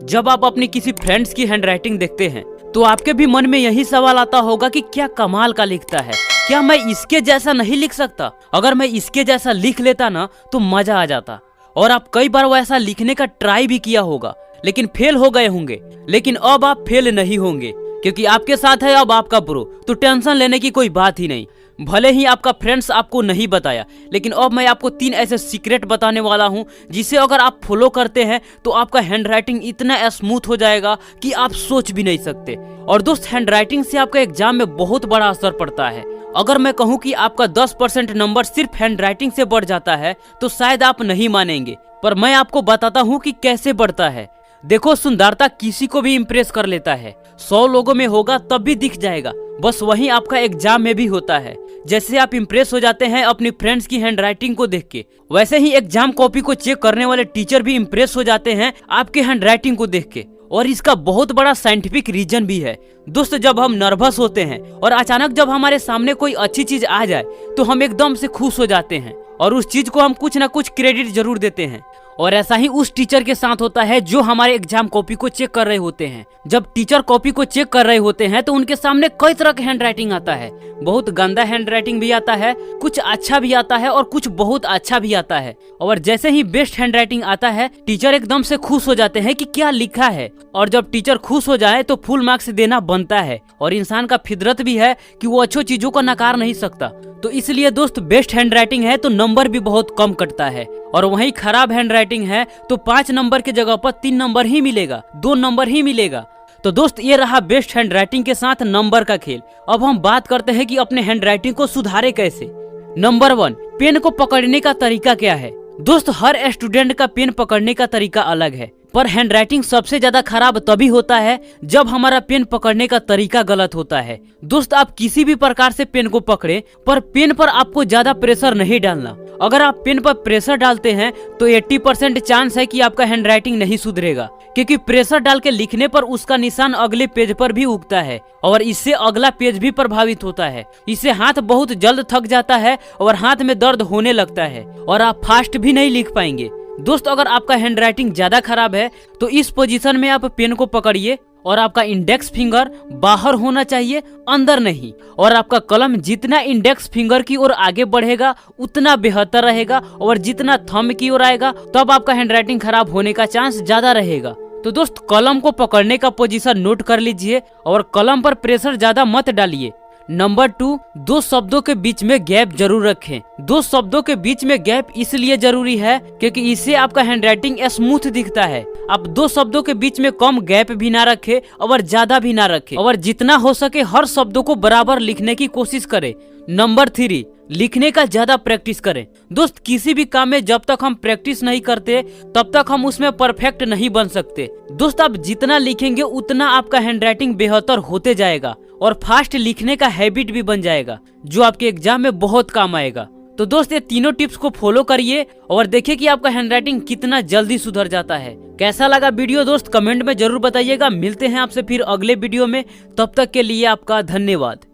जब आप अपनी किसी फ्रेंड्स की हैंडराइटिंग देखते हैं तो आपके भी मन में यही सवाल आता होगा कि क्या कमाल का लिखता है, क्या मैं इसके जैसा नहीं लिख सकता? अगर मैं इसके जैसा लिख लेता ना तो मजा आ जाता। और आप कई बार वैसा लिखने का ट्राई भी किया होगा लेकिन फेल हो गए होंगे। लेकिन अब आप फेल नहीं होंगे क्योंकि आपके साथ है अब आपका प्रो, तो टेंशन लेने की कोई बात ही नहीं। भले ही आपका फ्रेंड्स आपको नहीं बताया, लेकिन अब मैं आपको 3 ऐसे सीक्रेट बताने वाला हूं जिसे अगर आप फॉलो करते हैं तो आपका हैंडराइटिंग इतना स्मूथ हो जाएगा कि आप सोच भी नहीं सकते। और दोस्त, हैंडराइटिंग से आपका एग्जाम में बहुत बड़ा असर पड़ता है। अगर मैं कहूं कि आपका 10% नंबर सिर्फ हैंडराइटिंग से बढ़ जाता है तो शायद आप नहीं मानेंगे, पर मैं आपको बताता हूं कि कैसे बढ़ता है। देखो, सुंदरता किसी को भी इम्प्रेस कर लेता है, 100 लोगों में होगा तब भी दिख जाएगा। बस वही आपका एग्जाम में भी होता है। जैसे आप इम्प्रेस हो जाते हैं अपनी फ्रेंड्स की हैंडराइटिंग को देख के, वैसे ही एग्जाम कॉपी को चेक करने वाले टीचर भी इम्प्रेस हो जाते हैं आपके हैंडराइटिंग को देख के। और इसका बहुत बड़ा साइंटिफिक रीजन भी है। दोस्तों, जब हम नर्वस होते हैं और अचानक जब हमारे सामने कोई अच्छी चीज आ जाए तो हम एकदम से खुश हो जाते हैं और उस चीज को हम कुछ ना कुछ क्रेडिट जरूर देते हैं। और ऐसा ही उस टीचर के साथ होता है जो हमारे एग्जाम कॉपी को चेक कर रहे होते हैं। जब टीचर कॉपी को चेक कर रहे होते हैं तो उनके सामने कई तरह के हैंडराइटिंग आता है। बहुत गंदा हैंडराइटिंग भी आता है, कुछ अच्छा भी आता है और कुछ बहुत अच्छा भी आता है। और जैसे ही बेस्ट हैंडराइटिंग आता है टीचर एकदम से खुश हो जाते हैं कि क्या लिखा है। और जब टीचर खुश हो जाए तो फुल मार्क्स देना बनता है। और इंसान का फितरत भी है कि वो अच्छी चीजों को नकार नहीं सकता। तो इसलिए दोस्त, बेस्ट हैंडराइटिंग है तो नंबर भी बहुत कम कटता है। और वहीं खराब हैंडराइटिंग है तो 5 नंबर की जगह पर 3 नंबर ही मिलेगा, 2 नंबर ही मिलेगा। तो दोस्त, ये रहा बेस्ट हैंडराइटिंग के साथ नंबर का खेल। अब हम बात करते हैं कि अपने हैंडराइटिंग को सुधारे कैसे। नंबर 1, पेन को पकड़ने का तरीका क्या है। दोस्त, हर स्टूडेंट का पेन पकड़ने का तरीका अलग है, पर हैंडराइटिंग सबसे ज्यादा खराब तभी होता है जब हमारा पेन पकड़ने का तरीका गलत होता है। दोस्त, आप किसी भी प्रकार से पेन को पकड़े, पर पेन पर आपको ज्यादा प्रेशर नहीं डालना। अगर आप पेन पर प्रेशर डालते हैं तो 80% चांस है कि आपका हैंडराइटिंग नहीं सुधरेगा, क्योंकि प्रेशर डाल के लिखने पर उसका निशान अगले पेज पर भी उगता है और इससे अगला पेज भी प्रभावित होता है। इससे हाथ बहुत जल्द थक जाता है और हाथ में दर्द होने लगता है और आप फास्ट भी नहीं लिख पाएंगे। दोस्त, अगर आपका हैंडराइटिंग ज्यादा खराब है तो इस पोजीशन में आप पेन को पकड़िए और आपका इंडेक्स फिंगर बाहर होना चाहिए, अंदर नहीं। और आपका कलम जितना इंडेक्स फिंगर की ओर आगे बढ़ेगा उतना बेहतर रहेगा, और जितना थंब की ओर आएगा तब आपका हैंडराइटिंग खराब होने का चांस ज्यादा रहेगा। तो दोस्त, कलम को पकड़ने का पोजीशन नोट कर लीजिए और कलम पर प्रेशर ज्यादा मत डालिए। नंबर 2, 2 शब्दों के बीच में गैप जरूर रखें। 2 शब्दों के बीच में गैप इसलिए जरूरी है क्योंकि इससे आपका हैंडराइटिंग स्मूथ दिखता है। आप 2 शब्दों के बीच में कम गैप भी ना रखें और ज्यादा भी ना रखें, और जितना हो सके हर शब्दों को बराबर लिखने की कोशिश करें। नंबर 3, लिखने का ज्यादा प्रैक्टिस करें। दोस्त, किसी भी काम में जब तक हम प्रैक्टिस नहीं करते तब तक हम उसमें परफेक्ट नहीं बन सकते। दोस्त, आप जितना लिखेंगे उतना आपका हैंडराइटिंग बेहतर होते जाएगा और फास्ट लिखने का हैबिट भी बन जाएगा, जो आपके एग्जाम में बहुत काम आएगा। तो दोस्त, ये तीनों टिप्स को फॉलो करिए और देखिए कि आपका हैंडराइटिंग कितना जल्दी सुधर जाता है। कैसा लगा वीडियो दोस्त, कमेंट में जरूर बताइएगा। मिलते हैं आपसे फिर अगले वीडियो में, तब तक के लिए आपका धन्यवाद।